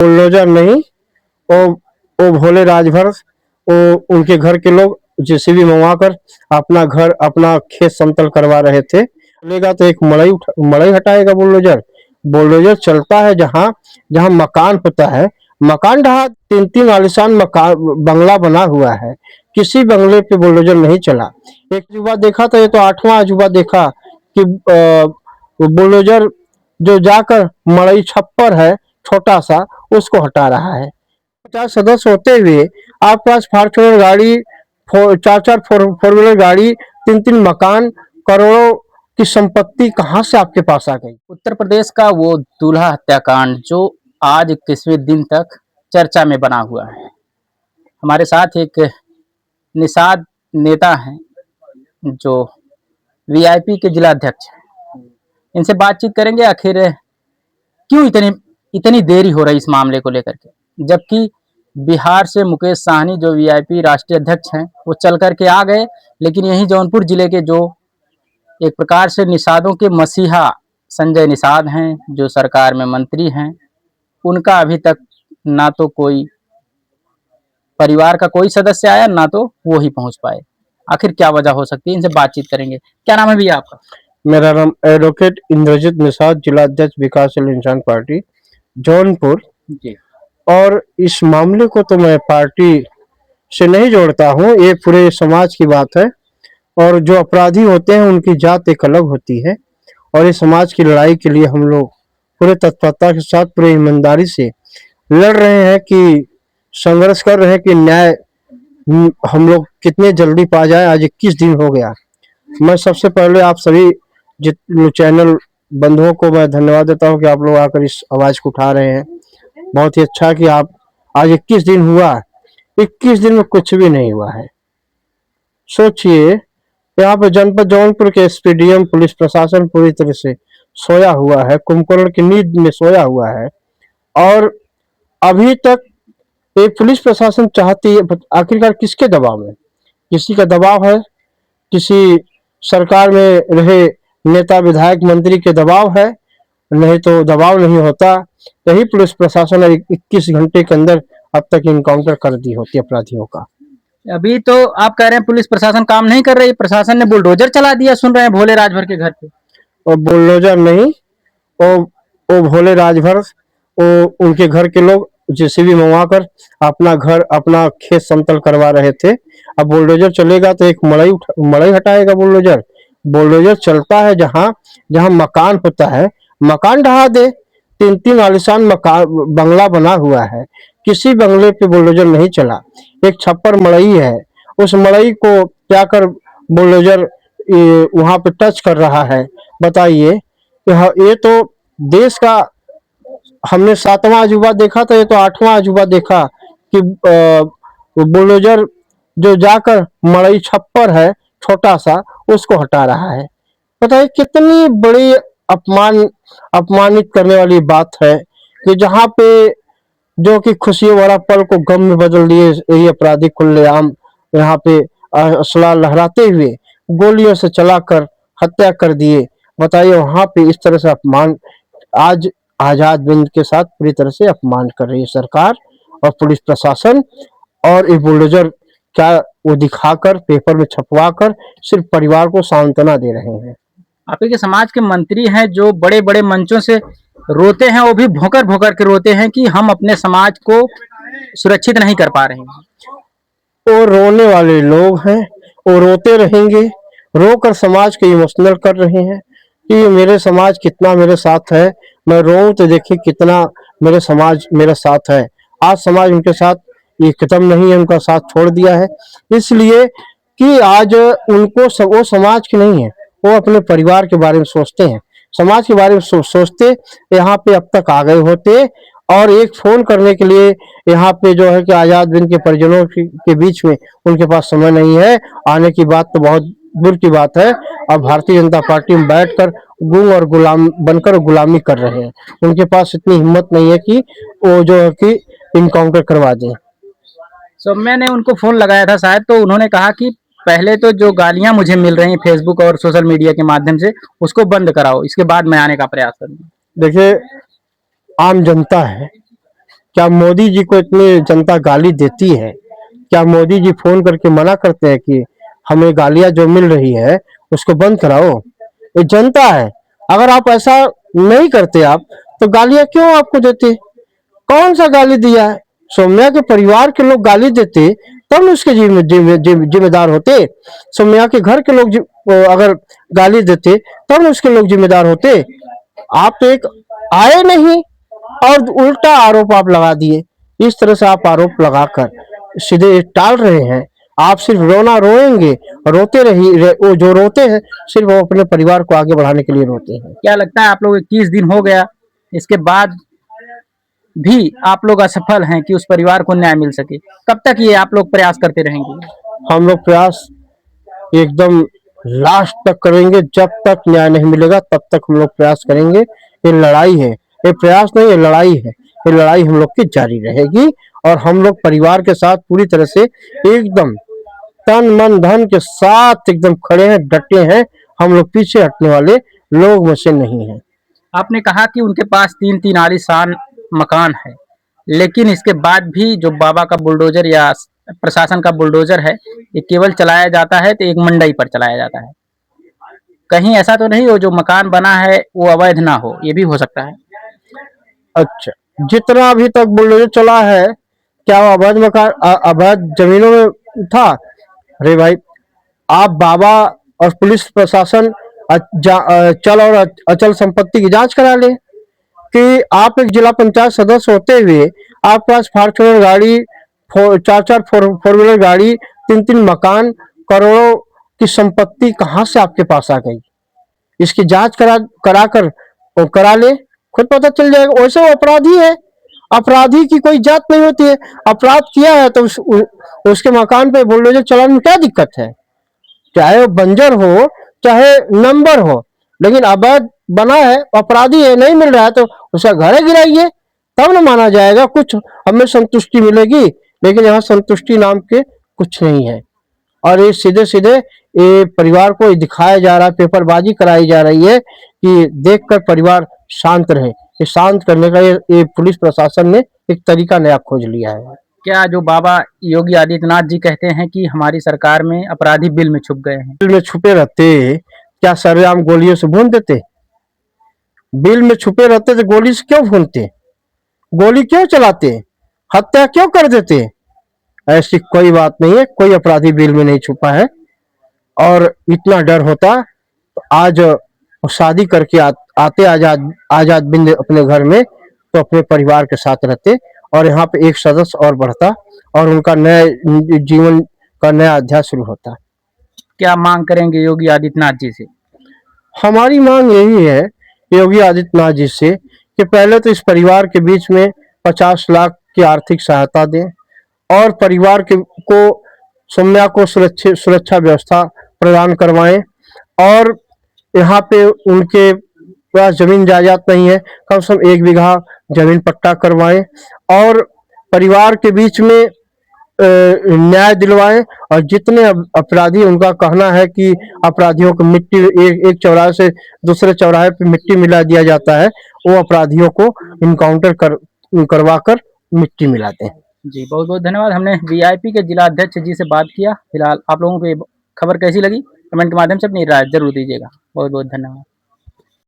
Bulldozer नहीं, वो वो भोले राजभर, वो उनके घर के लोग जेसीबी मंगवाकर अपना घर अपना खेत समतल करवा रहे थे। चलेगा तो एक मड़ई हटाएगा बुलडोजर। बुलडोजर चलता है जहाँ जहाँ मकान होता है, मकान ढहा। तीन तीन आलिशान मकान बंगला बना हुआ है, किसी बंगले पे बुलडोजर नहीं चला। एक अजूबा देखा था, ये तो आठवां अजूबा देखा कि बुलडोजर जो जाकर मड़ई छप्पर है छोटा सा, उसको हटा रहा है। 50 सदस्य होते हुए आपके पास फॉर्च्यूनर गाड़ी, चार चार फोर व्हीलर गाड़ी, तीन तीन मकान, करोड़ों की संपत्ति कहाँ से आपके पास आ गई? उत्तर प्रदेश का वो दूल्हा हत्याकांड जो आज 21वें दिन तक चर्चा में बना हुआ है। हमारे साथ एक निषाद नेता हैं जो वीआईपी के जिला अध्यक्ष हैं। इनसे बातचीत करेंगे आखिर क्यों इतनी इतनी देरी हो रही इस मामले को लेकर के, जबकि बिहार से मुकेश साहनी जो वीआईपी राष्ट्रीय अध्यक्ष हैं वो चल करके आ गए, लेकिन यहीं जौनपुर जिले के जो एक प्रकार से निषादों के मसीहा संजय निषाद हैं, जो सरकार में मंत्री हैं, उनका अभी तक ना तो कोई परिवार का कोई सदस्य आया, ना तो वो ही पहुंच पाए। आखिर क्या वजह हो सकती है, इनसे बातचीत करेंगे। क्या नाम है भैया आपका? मेरा नाम एडवोकेट इंद्रजीत निषाद, जिला अध्यक्ष विकासशील इंसान पार्टी जौनपुर जी। और इस मामले को तो मैं पार्टी से नहीं जोड़ता हूँ, ये पूरे समाज की बात है। और जो अपराधी होते हैं उनकी जात एक अलग होती है, और इस समाज की लड़ाई के लिए हम लोग पूरे तत्परता के साथ पूरे ईमानदारी से लड़ रहे हैं, कि संघर्ष कर रहे हैं कि न्याय हम लोग कितने जल्दी पा जाए। आज 21 दिन हो गया। मैं सबसे पहले आप सभी जितने चैनल बंधुओं को मैं धन्यवाद देता हूं कि आप लोग आकर इस आवाज को उठा रहे हैं। बहुत ही अच्छा कि आप आज 21 दिन हुआ, 21 दिन में कुछ भी नहीं हुआ है। सोचिए, यहाँ पे जनपद जौनपुर के एसपीडीएम पुलिस प्रशासन पूरी तरह से सोया हुआ है, कुंभकर्ण की नींद में सोया हुआ है। और अभी तक ये पुलिस प्रशासन चाहती है, आखिरकार किसके दबाव में? किसी का दबाव है, किसी सरकार में रहे नेता विधायक मंत्री के दबाव है, नहीं तो दबाव नहीं होता। यही पुलिस प्रशासन 21 घंटे के अंदर अब तक इनकाउंटर कर दी होती अपराधियों का। अभी तो आप कह रहे हैं पुलिस प्रशासन काम नहीं कर रही, प्रशासन ने बुलडोजर चला दिया, सुन रहे हैं भोले राजभर के घर पे। और बुलडोजर नहीं, वो भोले राजभर, वो उनके घर के लोग जेसीबी मंगवाकर अपना घर अपना खेत समतल करवा रहे थे। अब बुलडोजर चलेगा तो एक मड़ई हटाएगा बुलडोजर। बुलडोजर चलता है जहाँ जहाँ मकान होता है, मकान ढहा दे। तीन तीन आलिशान मकान बंगला बना हुआ है, किसी बंगले पे बुलडोजर नहीं चला। एक छप्पर मड़ई है, उस मड़ई को क्या कर बुलडोजर वहां पे टच कर रहा है। बताइए, ये तो देश का हमने 7वां अजूबा देखा था, ये तो 8वां अजूबा देखा कि बुलडोजर जो जाकर मड़ई छप्पर है छोटा सा, उसको हटा रहा है। बताइए कितनी बड़ी अपमानित करने वाली बात है कि जहाँ पे जो कि खुशियों वाला पल को गम में बदल दिए ये अपराधी खुलेआम यहाँ पे असला लहराते हुए गोलियों से चलाकर हत्या कर दिए। बताइए, वहां पे इस तरह से अपमान आज आजाद बिंद के साथ पूरी तरह से अपमान कर रही है सरकार और पुलिस प्रशासन। और ये बुलडोजर क्या वो दिखाकर पेपर में छपवाकर सिर्फ परिवार को सांत्वना दे रहे हैं। आप के समाज के मंत्री हैं जो बड़े बड़े मंचों से रोते हैं, वो भी भोकर भोकर के रोते हैं कि हम अपने समाज को सुरक्षित नहीं कर पा रहे हैं। वो रोने वाले लोग हैं, वो रोते रहेंगे, रोकर समाज को इमोशनल कर रहे हैं कि मेरे समाज कितना मेरे साथ है। मैं रोऊं तो देखिए कितना मेरे समाज मेरे साथ है। आज समाज उनके साथ ये खत्म नहीं है, उनका साथ छोड़ दिया है। इसलिए कि आज उनको वो समाज की नहीं है, वो अपने परिवार के बारे में सोचते हैं, समाज के बारे में सोचते यहाँ पे अब तक आ गए होते। और एक फोन करने के लिए यहाँ पे जो है कि आजाद बिंद के परिजनों के बीच में उनके पास समय नहीं है आने की, बात तो बहुत दूर की बात है। और भारतीय जनता पार्टी में बैठकर गुम और गुलाम बनकर गुलामी कर रहे हैं। उनके पास इतनी हिम्मत नहीं है कि वो जो है कि इनकाउंटर करवा दें। मैंने उनको फोन लगाया था शायद, तो उन्होंने कहा कि पहले तो जो गालियां मुझे मिल रही हैं फेसबुक और सोशल मीडिया के माध्यम से उसको बंद कराओ, इसके बाद मैं आने का प्रयास करूंगा। देखिए, आम जनता है, क्या मोदी जी को इतनी जनता गाली देती है? क्या मोदी जी फोन करके मना करते हैं कि हमें गालियां जो मिल रही है उसको बंद कराओ? ये जनता है। अगर आप ऐसा नहीं करते आप, तो गालियां क्यों आपको देते? कौन सा गाली दिया है? सौम्या के परिवार के लोग गाली देते तब न उसके जिम्मेदार होते। सौम्या के घर के लोग अगर गाली देते तब न उसके लोग जिम्मेदार होते। आप तो एक आए नहीं और उल्टा आरोप आप लगा दिए। इस तरह से आप आरोप लगाकर सीधे टाल रहे हैं। आप सिर्फ रोना रोएंगे, रोते वो जो रोते हैं सिर्फ वो अपने परिवार को आगे बढ़ाने के लिए रोते हैं। क्या लगता है आप लोग 21 दिन हो गया, इसके बाद भी आप लोग असफल हैं कि उस परिवार को न्याय मिल सके? कब तक ये आप लोग प्रयास करते रहेंगे? हम लोग प्रयास एकदम लास्ट तक करेंगे। जब तक न्याय नहीं मिलेगा तब तक हम लोग प्रयास करेंगे। ये लड़ाई है, ये प्रयास नहीं, ये लड़ाई है। ये लड़ाई हम लोग की जारी रहेगी और हम लोग परिवार के साथ पूरी तरह से एकदम तन मन धन के साथ एकदम खड़े हैं, डटे हैं। हम लोग पीछे हटने वाले लोग में से नहीं हैं। आपने कहा कि उनके पास 3-3 आलीशान मकान है, लेकिन इसके बाद भी जो बाबा का बुलडोजर या प्रशासन का बुलडोजर है, ये केवल चलाया जाता है तो एक मंडई पर चलाया जाता है। कहीं ऐसा तो नहीं हो जो मकान बना है वो अवैध ना हो? ये भी हो सकता है। अच्छा, जितना अभी तक बुलडोजर चला है, क्या वो अवैध मकान अवैध जमीनों में था? अरे भाई, आप बाबा और पुलिस प्रशासन चल और अचल संपत्ति की जांच करा ले कि आप एक जिला पंचायत सदस्य होते हुए आपके पास फॉर्च्यूनर गाड़ी, चार चार फोर व्हीलर गाड़ी, 3-3 मकान, करोड़ों की संपत्ति कहाँ से आपके पास आ गई? इसकी जांच करा ले, खुद पता चल जाएगा। वैसे वो अपराधी है, अपराधी की कोई जात नहीं होती है। अपराध किया है तो उसके मकान पे बुलडोजर चलाने में क्या दिक्कत है? चाहे वो बंजर हो, चाहे नंबर हो, लेकिन अवैध बना है, अपराधी है, नहीं मिल रहा है तो उसका घर गिराइए, तब न माना जाएगा, कुछ हमें संतुष्टि मिलेगी। लेकिन यहाँ संतुष्टि नाम के कुछ नहीं है और ये सीधे सीधे ये परिवार को दिखाया जा रहा है, पेपरबाजी कराई जा रही है कि देखकर परिवार शांत रहे। ये शांत करने का ये पुलिस प्रशासन ने एक तरीका नया खोज लिया है। क्या जो बाबा योगी आदित्यनाथ जी कहते हैं कि हमारी सरकार में अपराधी बिल में छुप गए हैं? बिल में छुपे रहते, क्या सरेआम गोलियों से भून देते? बिल में छुपे रहते तो गोली से क्यों भूनते? गोली क्यों चलाते? हत्या क्यों कर देते? ऐसी कोई बात नहीं है, कोई अपराधी बिल में नहीं छुपा है। और इतना डर होता तो आज शादी करके आते आजाद बिंद अपने घर में, तो अपने परिवार के साथ रहते और यहाँ पे एक सदस्य और बढ़ता और उनका नया जीवन का नया अध्याय शुरू होता। क्या मांग करेंगे योगी आदित्यनाथ जी से? हमारी मांग यही है योगी आदित्यनाथ जी से कि पहले तो इस परिवार के बीच में 50 लाख की आर्थिक सहायता दें और परिवार को सौम्या को सुरक्षा व्यवस्था प्रदान करवाएं और यहाँ पे उनके पास जमीन जायदाद नहीं है, कम से कम 1 बीघा जमीन पट्टा करवाएं और परिवार के बीच में न्याय दिलवाएं। और जितने अपराधी, उनका कहना है कि अपराधियों को मिट्टी एक चौराहे से दूसरे चौराहे पे मिट्टी मिला दिया जाता है, वो अपराधियों को इनकाउंटर करवाकर मिट्टी मिलाते हैं। जी, बहुत बहुत धन्यवाद। हमने वीआईपी के जिला अध्यक्ष जी से बात किया। फिलहाल आप लोगों को ये खबर कैसी लगी कमेंट के माध्यम से अपनी राय जरूर दीजिएगा। बहुत बहुत धन्यवाद।